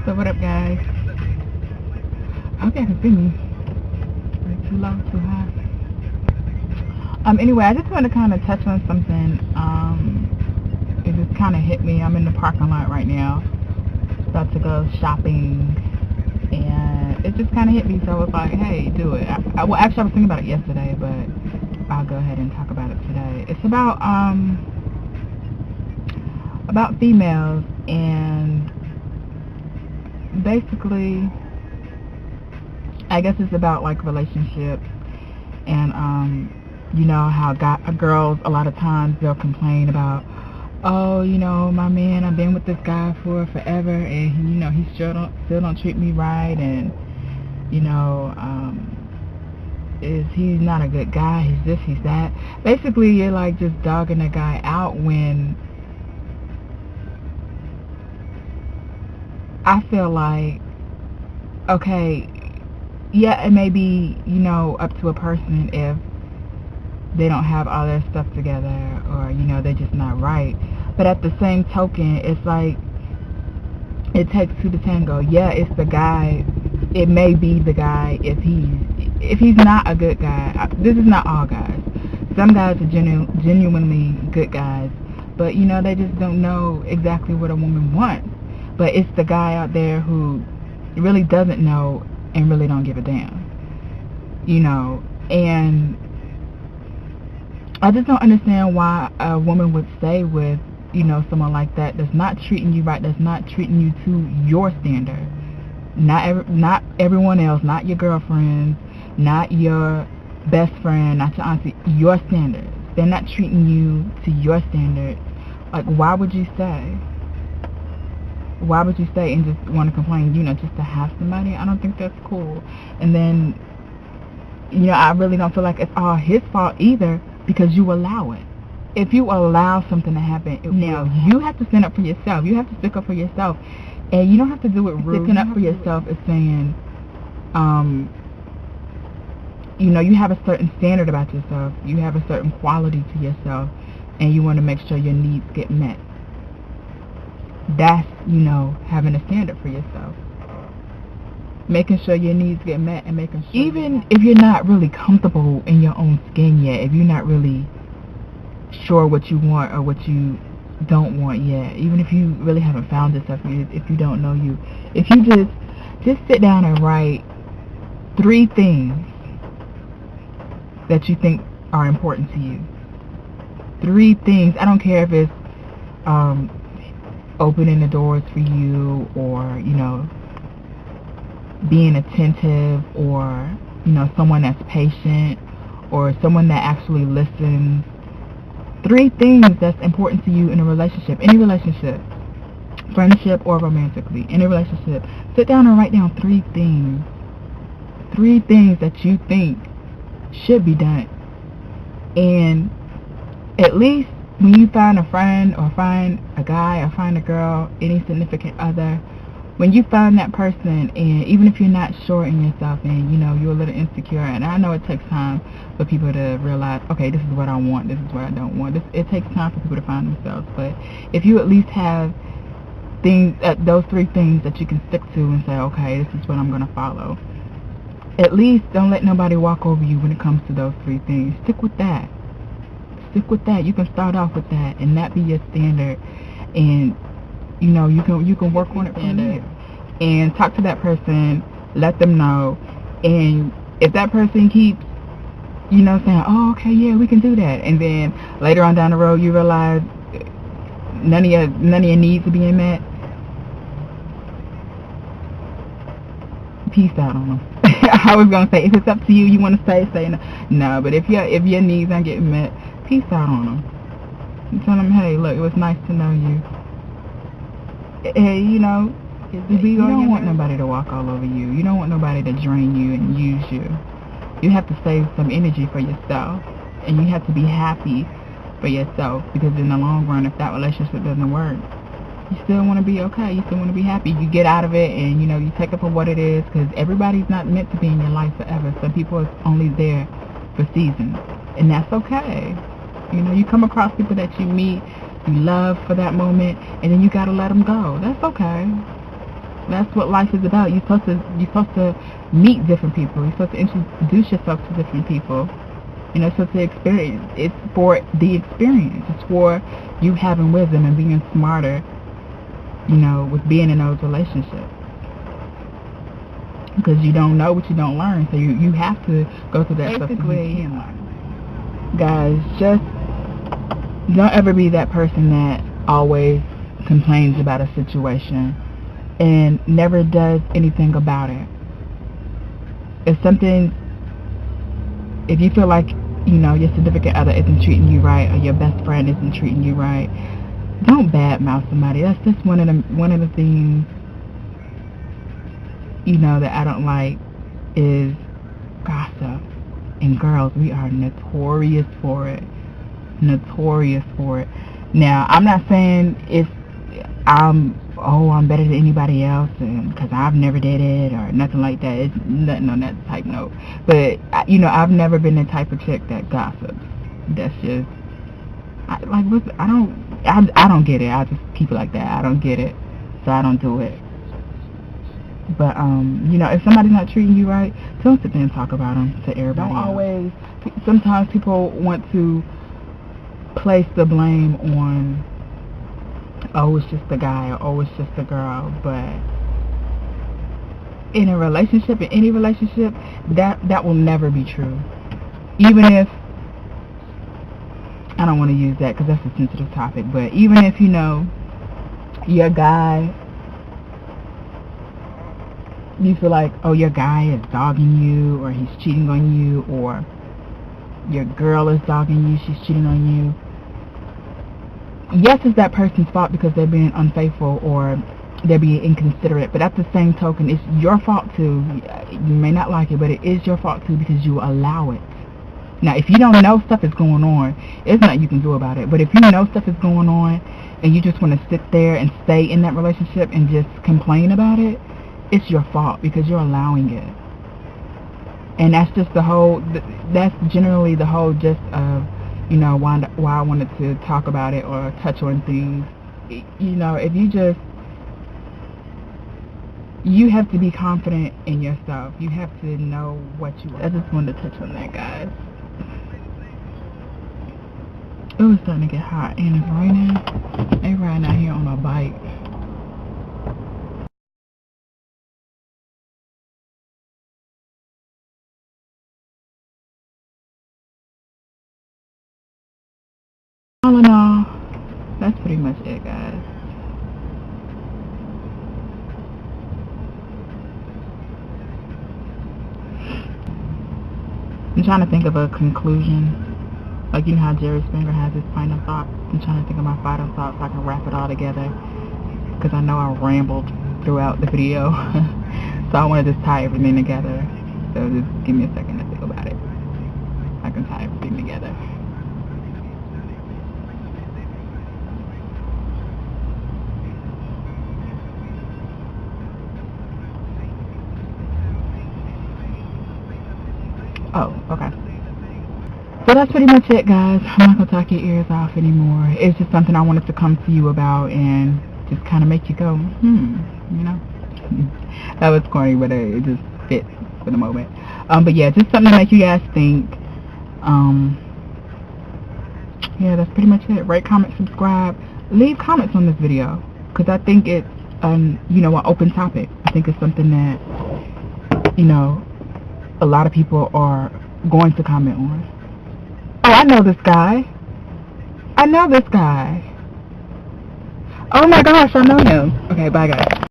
So what up, guys? I hope you can see me. Like, too low, too high. Anyway, I just want to kind of touch on something. It just kind of hit me. I'm in the parking lot right now, about to go shopping, and it just kind of hit me. So I was like, hey, do it. Well, actually, I was thinking about it yesterday, but I'll go ahead and talk about it today. It's about females, and basically, I guess it's about like relationships, and you know how girls a lot of times they'll complain about, oh, you know, my man, I've been with this guy for forever, and he still don't treat me right, and you know, he's not a good guy, he's this, he's that. Basically, you're like just dogging the guy out, when I feel like, okay, yeah, it may be, you know, up to a person if they don't have all their stuff together, or, you know, they're just not right. But at the same token, it's like, it takes two to tango. Yeah, it's the guy. It may be the guy if he's not a good guy. This is not all guys. Some guys are genuinely good guys, but, you know, they just don't know exactly what a woman wants. But it's the guy out there who really doesn't know and really don't give a damn, you know. And I just don't understand why a woman would stay with, you know, someone like that that's not treating you right, that's not treating you to your standard. Not everyone else, not your girlfriends, not your best friend, not your auntie, your standards. They're not treating you to your standards. Like, why would you stay? Why would you stay and just want to complain, you know, just to have somebody? I don't think that's cool. And then, you know, I really don't feel like it's all his fault either, because you allow it. If you allow something to happen, now you have to stand up for yourself. You have to stick up for yourself. And you don't have to do it rude. Sticking up for yourself is saying, you know, you have a certain standard about yourself. You have a certain quality to yourself, and you want to make sure your needs get met. That's, you know, having a standard for yourself. Making sure your needs get met, and making sure, even if you're not really comfortable in your own skin yet, if you're not really sure what you want or what you don't want yet, even if you really haven't found yourself, if you don't know you, if you just sit down and write 3 things that you think are important to you. 3 things. I don't care if it's opening the doors for you, or, you know, being attentive, or, you know, someone that's patient, or someone that actually listens. 3 things that's important to you in a relationship, any relationship, friendship or romantically, any relationship. Sit down and write down 3 things. 3 things that you think should be done. And at least when you find a friend, or find a guy, or find a girl, any significant other, when you find that person, and even if you're not sure in yourself, and, you know, you're a little insecure, and I know it takes time for people to realize, okay, this is what I want, this is what I don't want. It takes time for people to find themselves. But if you at least have things, those 3 things that you can stick to and say, okay, this is what I'm going to follow. At least don't let nobody walk over you when it comes to those 3 things. Stick with that. Stick with that. You can start off with that, and that be your standard. And, you know, you can work on it from there. And talk to that person, let them know. And if that person keeps, you know, saying, oh, okay, yeah, we can do that, and then later on down the road you realize none of your needs are being met, peace out on them. I was gonna say, if it's up to you, you want to say no. But if your needs aren't getting met, peace out on them. And tell them, hey, look, it was nice to know you. Hey, you know, you don't want nobody to walk all over you. You don't want nobody to drain you and use you. You have to save some energy for yourself, and you have to be happy for yourself, because in the long run, if that relationship doesn't work, you still want to be okay. You still want to be happy. You get out of it, and, you know, you take it for what it is, because everybody's not meant to be in your life forever. Some people are only there for seasons, and that's okay. You know, you come across people that you meet, you love for that moment, and then you got to let them go. That's okay. That's what life is about. You're supposed to meet different people. You're supposed to introduce yourself to different people. You know, so to experience. It's for the experience. It's for you having wisdom and being smarter, you know, with being in those relationships. Because you don't know what you don't learn. So you have to go through that stuff so you can learn. Guys, just don't ever be that person that always complains about a situation and never does anything about it. If you feel like, you know, your significant other isn't treating you right or your best friend isn't treating you right, don't badmouth somebody. That's just one of the things, you know, that I don't like is gossip. And girls, we are notorious for it. Notorious for it. Now, I'm not saying I'm better than anybody else because I've never did it or nothing like that. It's nothing on that type note. But, you know, I've never been the type of chick that gossips. That's just, I don't get it. I just keep it like that. I don't get it, so I don't do it. But, you know, if somebody's not treating you right, don't sit there and talk about them to everybody else. Sometimes people want to place the blame on, oh, it's just the guy, or oh, it's just the girl. But in a relationship, in any relationship, that will never be true. Even if, I don't want to use that because that's a sensitive topic, but even if, you know, your guy, you feel like, oh, your guy is dogging you, or he's cheating on you, or your girl is dogging you, she's cheating on you. Yes, it's that person's fault because they're being unfaithful or they're being inconsiderate, but at the same token, it's your fault too. You may not like it, but it is your fault too because you allow it. Now, if you don't know stuff is going on, there's nothing you can do about it. But if you know stuff is going on and you just want to sit there and stay in that relationship and just complain about it, it's your fault because you're allowing it. And that's just that's generally the whole gist of, you know, why I wanted to talk about it or touch on things. You know, if you have to be confident in yourself. You have to know what you want. I just wanted to touch on that, guys. Oh, it's starting to get hot and it's raining. They riding out here on a bike. All in all, that's pretty much it, guys. I'm trying to think of a conclusion. Like, you know how Jerry Springer has his final thoughts? I'm trying to think of my final thoughts so I can wrap it all together. Because I know I rambled throughout the video. So I want to just tie everything together. So just give me a second to think about it. I can tie everything together. Oh, okay. So that's pretty much it, guys. I'm not going to talk your ears off anymore. It's just something I wanted to come to you about and just kind of make you go, you know? That was corny, but it just fits for the moment. But yeah, just something to make you guys think. Yeah, that's pretty much it. Rate, comment, subscribe. Leave comments on this video because I think it's, you know, an open topic. I think it's something that, you know, a lot of people are going to comment on. Oh, I know this guy. I know this guy. Oh my gosh, I know him. Okay, bye guys.